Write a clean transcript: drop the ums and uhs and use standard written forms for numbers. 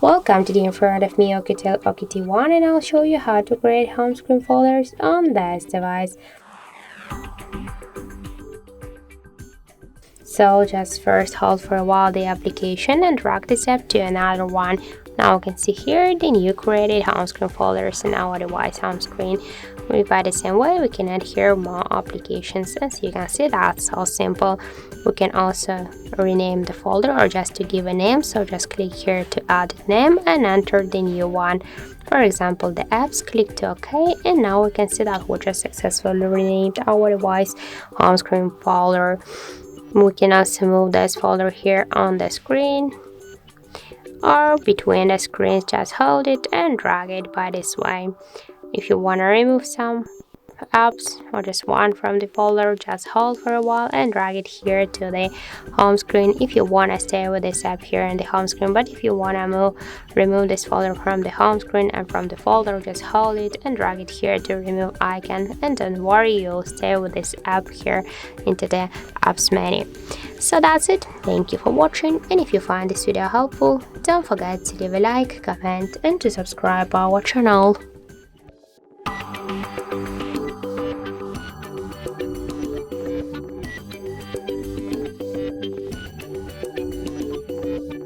Welcome to the in front of me Oukitel OKT1, and I'll show you how to create home screen folders on this device. So just first hold for a while the application and drag this app to another one. Now you can see here the new created home screen folders in our device home screen. By the same way, we can add here more applications. As you can see, that's so simple. We can also rename the folder or just to give a name. So just click here to add name and enter the new one. For example, the apps, click to OK, and now we can see that we just successfully renamed our device home screen folder. We can also move this folder here on the screen or between the screens. Just hold it and drag it by this way. If you want to remove some apps or just one from the folder, just hold for a while and drag it here to the home screen. If you want to stay with this app here in the home screen, but if you want to remove this folder from the home screen and from the folder, just hold it and drag it here to remove icon, and don't worry, you'll stay with this app here into the apps menu. So that's it. Thank you for watching, and if you find this video helpful, don't forget to leave a like, comment and to subscribe our channel.